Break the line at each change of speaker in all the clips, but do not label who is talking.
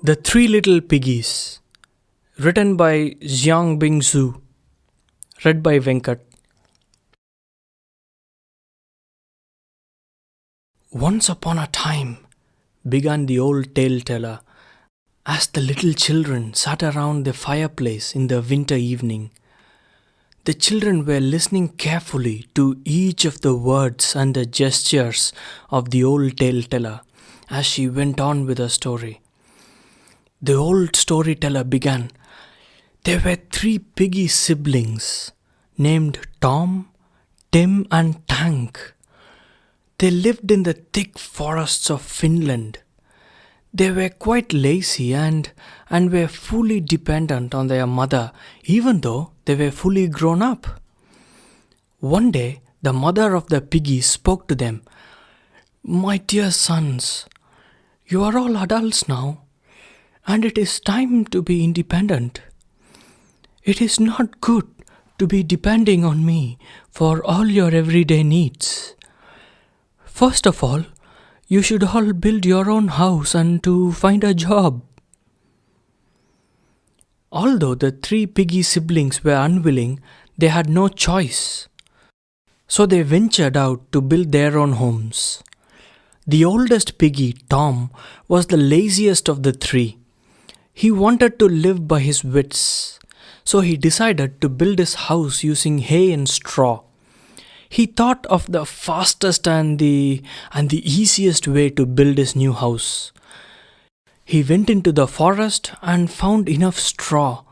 The Three Little Piggies, written by Jiang Bing Zhu, read by Venkat. Once upon a time, began the old tale teller, as the little children sat around the fireplace in the winter evening. The children were listening carefully to each of the words and the gestures of the old tale teller as she went on with her story. The old storyteller began. There were three piggy siblings named Tom, Tim, and Tank. They lived in the thick forests of Finland. They were quite lazy and were fully dependent on their mother, even though they were fully grown up. One day, the mother of the piggies spoke to them. "My dear sons, you are all adults now, and it is time to be independent. It is not good to be depending on me for all your everyday needs. First of all, you should all build your own house and to find a job." Although the three piggy siblings were unwilling, they had no choice. So they ventured out to build their own homes. The oldest piggy, Tom, was the laziest of the three. He wanted to live by his wits, so he decided to build his house using hay and straw. He thought of the fastest and the easiest way to build his new house. He went into the forest and found enough straw.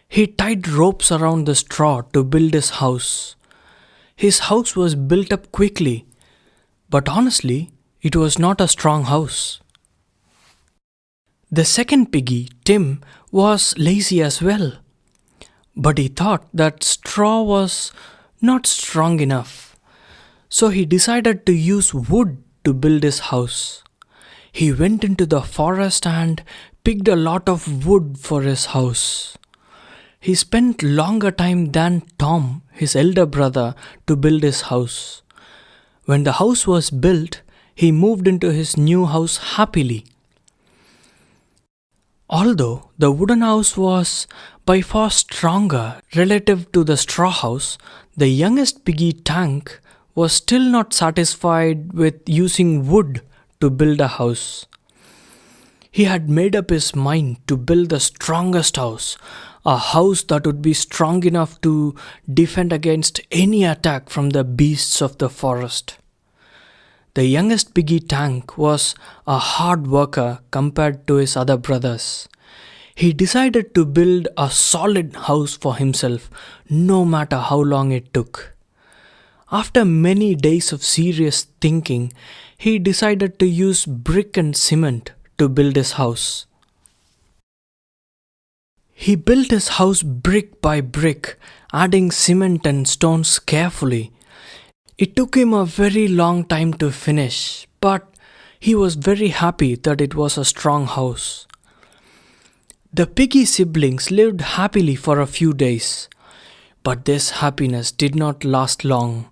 He tied ropes around the straw to build his house. His house was built up quickly, but honestly, it was not a strong house. The second piggy, Tim, was lazy as well, but he thought that straw was not strong enough. So he decided to use wood to build his house. He went into the forest and picked a lot of wood for his house. He spent longer time than Tom, his elder brother, to build his house. When the house was built, he moved into his new house happily. Although the wooden house was by far stronger relative to the straw house, the youngest piggy, Tank, was still not satisfied with using wood to build a house. He had made up his mind to build the strongest house, a house that would be strong enough to defend against any attack from the beasts of the forest. The youngest piggy, Tank, was a hard worker compared to his other brothers. He decided to build a solid house for himself, no matter how long it took. After many days of serious thinking, he decided to use brick and cement to build his house. He built his house brick by brick, adding cement and stones carefully. It took him a very long time to finish, but he was very happy that it was a strong house. The piggy siblings lived happily for a few days, but this happiness did not last long.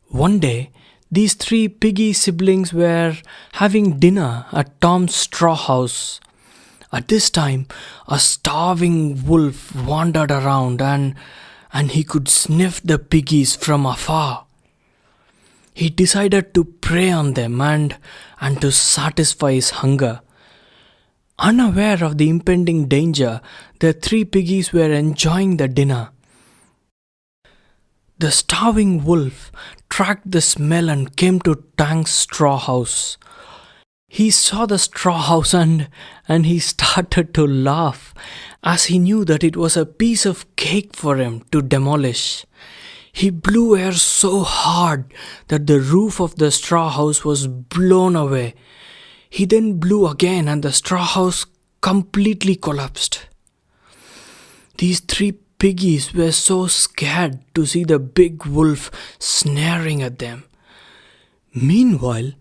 One day, these three piggy siblings were having dinner at Tom's straw house. At this time, a starving wolf wandered around and he could sniff the piggies from afar. He decided to prey on them and to satisfy his hunger. Unaware of the impending danger, the three piggies were enjoying the dinner. The starving wolf tracked the smell and came to Tank's straw house. He saw the straw house and he started to laugh as he knew that it was a piece of cake for him to demolish. He blew air so hard that the roof of the straw house was blown away. He then blew again and the straw house completely collapsed. These three piggies were so scared to see the big wolf snaring at them. Meanwhile,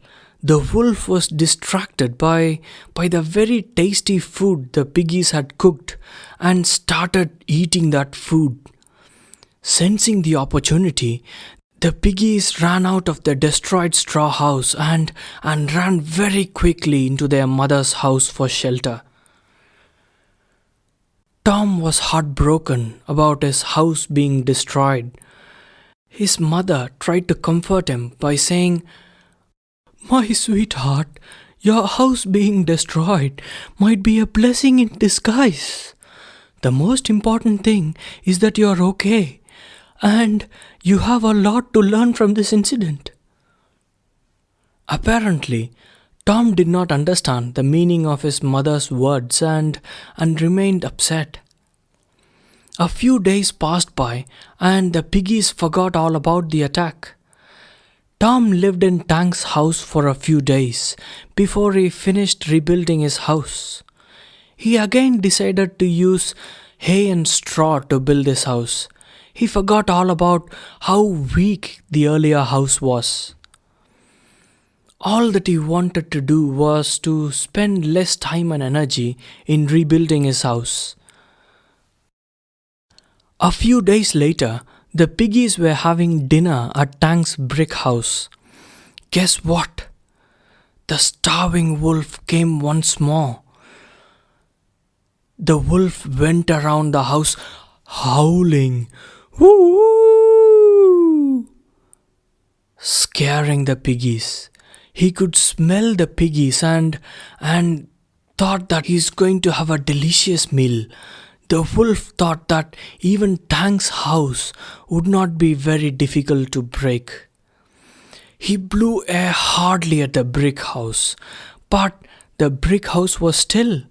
the wolf was distracted by the very tasty food the piggies had cooked and started eating that food. Sensing the opportunity, the piggies ran out of the destroyed straw house and ran very quickly into their mother's house for shelter. Tom was heartbroken about his house being destroyed. His mother tried to comfort him by saying, "My sweetheart, your house being destroyed might be a blessing in disguise. The most important thing is that you're okay, and you have a lot to learn from this incident." Apparently, Tom did not understand the meaning of his mother's words and remained upset. A few days passed by, and the piggies forgot all about the attack. Tom lived in Tank's house for a few days before he finished rebuilding his house. He again decided to use hay and straw to build his house. He forgot all about how weak the earlier house was. All that he wanted to do was to spend less time and energy in rebuilding his house. A few days later, the piggies were having dinner at Tank's brick house. Guess what? The starving wolf came once more. The wolf went around the house howling, "Woo!" scaring the piggies. He could smell the piggies and thought that he's going to have a delicious meal. The wolf thought that even Tank's house would not be very difficult to break. He blew air hardly at the brick house, but the brick house was still.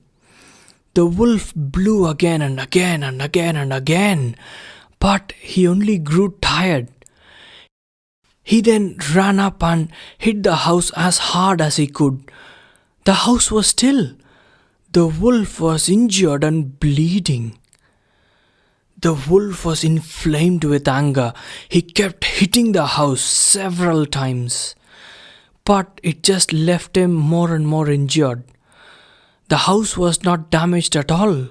The wolf blew again and again and again and again, but he only grew tired. He then ran up and hit the house as hard as he could. The house was still. The wolf was injured and bleeding. The wolf was inflamed with anger. He kept hitting the house several times, but it just left him more and more injured. The house was not damaged at all.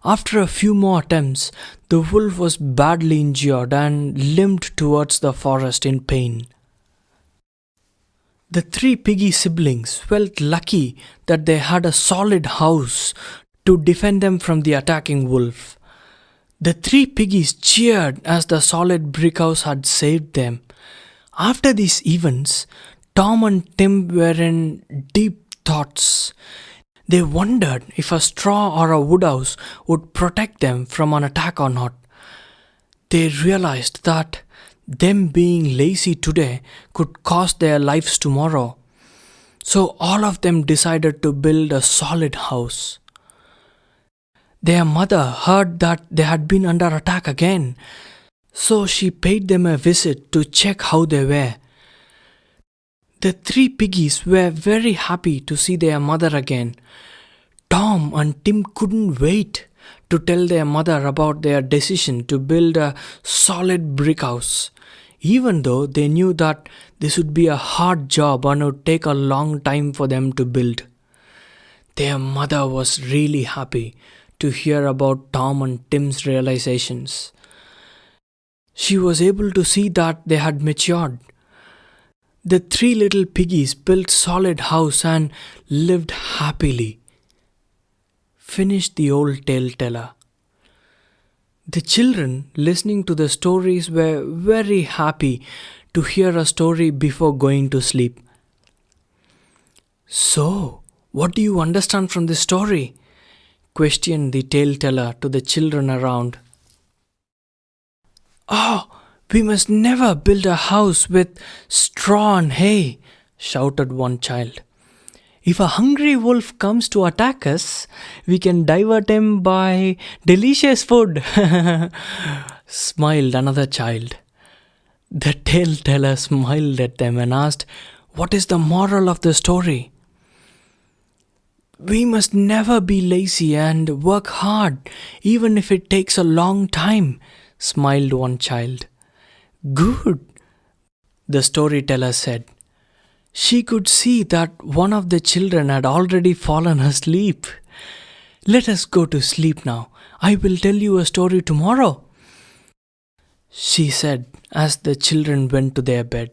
After a few more attempts, the wolf was badly injured and limped towards the forest in pain. The three piggy siblings felt lucky that they had a solid house to defend them from the attacking wolf. The three piggies cheered as the solid brick house had saved them. After these events, Tom and Tim were in deep thoughts. They wondered if a straw or a wood house would protect them from an attack or not. They realized that them being lazy today could cost their lives tomorrow. So all of them decided to build a solid house. Their mother heard that they had been under attack again, so she paid them a visit to check how they were. The three piggies were very happy to see their mother again. Tom and Tim couldn't wait to tell their mother about their decision to build a solid brick house, even though they knew that this would be a hard job and would take a long time for them to build. Their mother was really happy to hear about Tom and Tim's realizations. She was able to see that they had matured. The three little piggies built solid house and lived happily. Finished the old tale teller. The children listening to the stories were very happy to hear a story before going to sleep. "So, what do you understand from this story?" questioned the tale teller to the children around. "Oh, we must never build a house with straw and hay," shouted one child. "If a hungry wolf comes to attack us, we can divert him by delicious food," smiled another child. The tale teller smiled at them and asked, "What is the moral of the story?" "We must never be lazy and work hard, even if it takes a long time," smiled one child. "Good," the storyteller said. She could see that one of the children had already fallen asleep. "Let us go to sleep now. I will tell you a story tomorrow," she said as the children went to their bed.